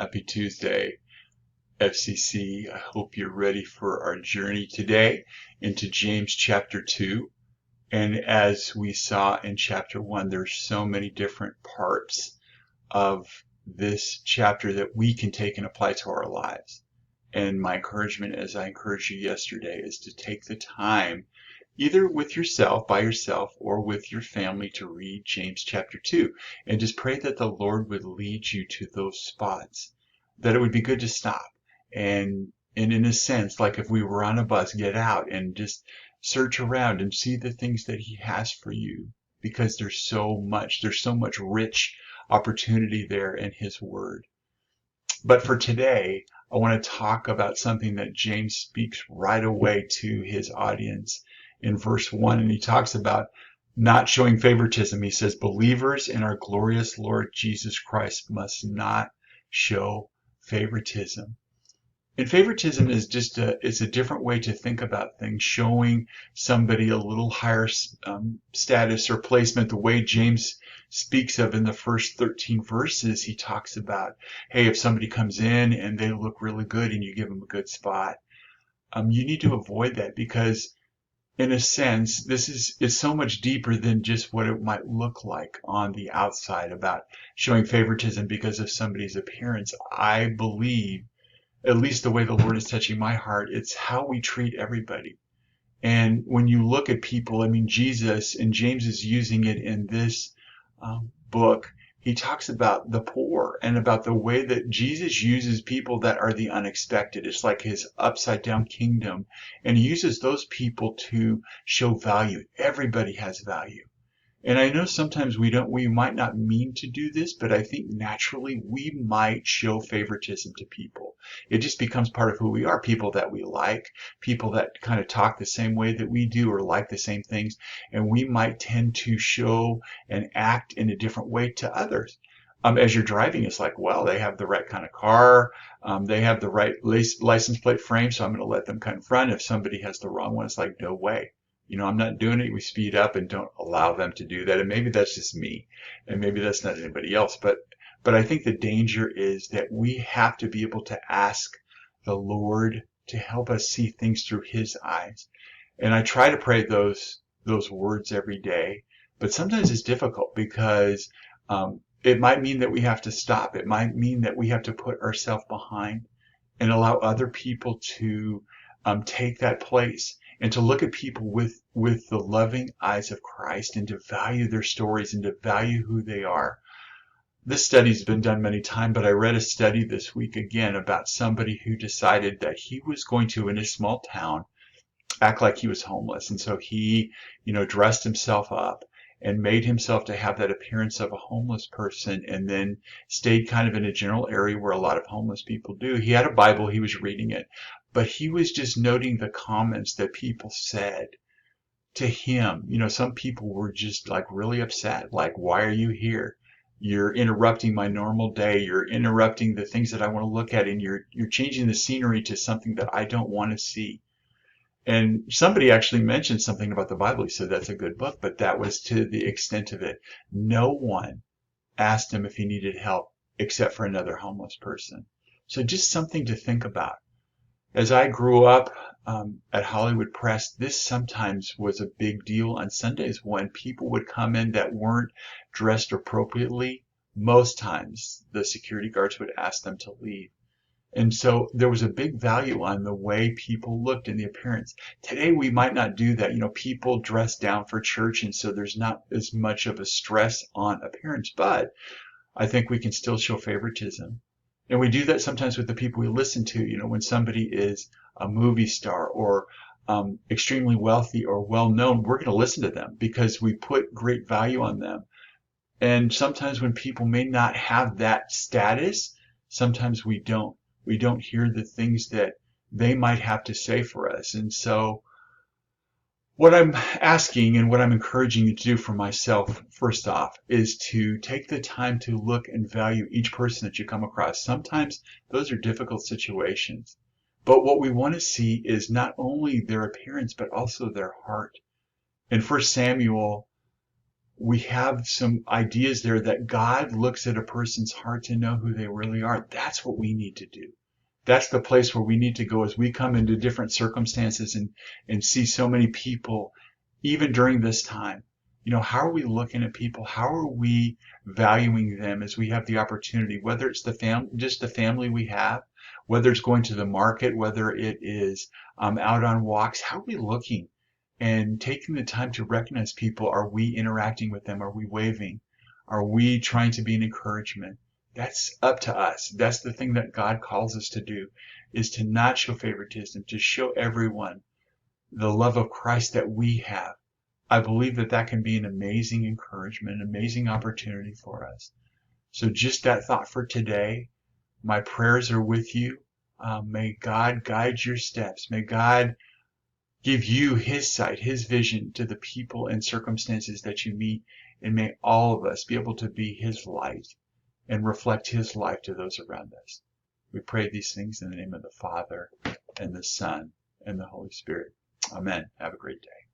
Happy Tuesday, FCC. I hope you're ready for our journey today into James chapter 2. And as we saw in chapter 1, there's so many different parts of this chapter that we can take and apply to our lives. And my encouragement, as I encouraged you yesterday, is to take the time, either with yourself, by yourself, or with your family, to read James chapter 2. And just pray that the Lord would lead you to those spots, that it would be good to stop. And in a sense, like if we were on a bus, get out and just search around and see the things that He has for you. Because there's so much rich opportunity there in His Word. But for today, I want to talk about something that James speaks right away to his audience in verse 1. And he talks about not showing favoritism. He says, believers in our glorious Lord Jesus Christ must not show favoritism. And favoritism is it's a different way to think about things, showing somebody a little higher status or placement. The way James speaks of in the first 13 verses, he talks about, hey, if somebody comes in and they look really good and you give them a good spot, you need to avoid that, because in a sense, it's so much deeper than just what it might look like on the outside about showing favoritism because of somebody's appearance. I believe, at least the way the Lord is touching my heart, it's how we treat everybody. And when you look at people, I mean, Jesus, and James is using it in this book, he talks about the poor and about the way that Jesus uses people that are the unexpected. It's like his upside down kingdom. And he uses those people to show value. Everybody has value. And I know sometimes we might not mean to do this, but I think naturally we might show favoritism to people. It just becomes part of who we are. People that we like, people that kind of talk the same way that we do or like the same things, and we might tend to show and act in a different way to others. As you're driving, it's like, well, they have the right kind of car, they have the right license plate frame, so I'm going to let them come in front. If somebody has the wrong one, it's like, no way. I'm not doing it. We speed up and don't allow them to do that. And maybe that's just me, and maybe that's not anybody else. But I think the danger is that we have to be able to ask the Lord to help us see things through His eyes. And I try to pray those words every day, but sometimes it's difficult because it might mean that we have to stop. It might mean that we have to put ourselves behind and allow other people to take that place, and to look at people with the loving eyes of Christ, and to value their stories and to value who they are. This study's been done many times, but I read a study this week again about somebody who decided that he was going to, in a small town, act like he was homeless. And so he, dressed himself up and made himself to have that appearance of a homeless person, and then stayed kind of in a general area where a lot of homeless people do. He had a Bible, he was reading it, but he was just noting the comments that people said to him. Some people were just like really upset, like, why are you here? You're interrupting my normal day. You're interrupting the things that I want to look at, and you're changing the scenery to something that I don't want to see. And somebody actually mentioned something about the Bible. He said that's a good book, but that was to the extent of it. No one asked him if he needed help except for another homeless person. So just something to think about. As I grew up at Hollywood Press, this sometimes was a big deal on Sundays when people would come in that weren't dressed appropriately. Most times the security guards would ask them to leave. And so there was a big value on the way people looked and the appearance. Today we might not do that. People dress down for church, and so there's not as much of a stress on appearance. But I think we can still show favoritism. And we do that sometimes with the people we listen to. When somebody is a movie star or extremely wealthy or well-known, we're going to listen to them because we put great value on them. And sometimes when people may not have that status, sometimes we don't hear the things that they might have to say for us. And so what I'm asking and what I'm encouraging you to do for myself, first off, is to take the time to look and value each person that you come across. Sometimes those are difficult situations. But what we want to see is not only their appearance, but also their heart. In 1 Samuel we have some ideas there that God looks at a person's heart to know who they really are. That's what we need to do. That's the place where we need to go as we come into different circumstances and see so many people, even during this time. How are we looking at people? How are we valuing them as we have the opportunity, whether it's just the family we have, whether it's going to the market, whether it is out on walks? How are we looking and taking the time to recognize people? Are we interacting with them? Are we waving? Are we trying to be an encouragement? That's up to us. That's the thing that God calls us to do, is to not show favoritism, to show everyone the love of Christ that we have. I believe that that can be an amazing encouragement, an amazing opportunity for us. So just that thought for today. My prayers are with you. May God guide your steps. May God give you His sight, His vision to the people and circumstances that you meet. And may all of us be able to be His light and reflect His life to those around us. We pray these things in the name of the Father and the Son and the Holy Spirit. Amen. Have a great day.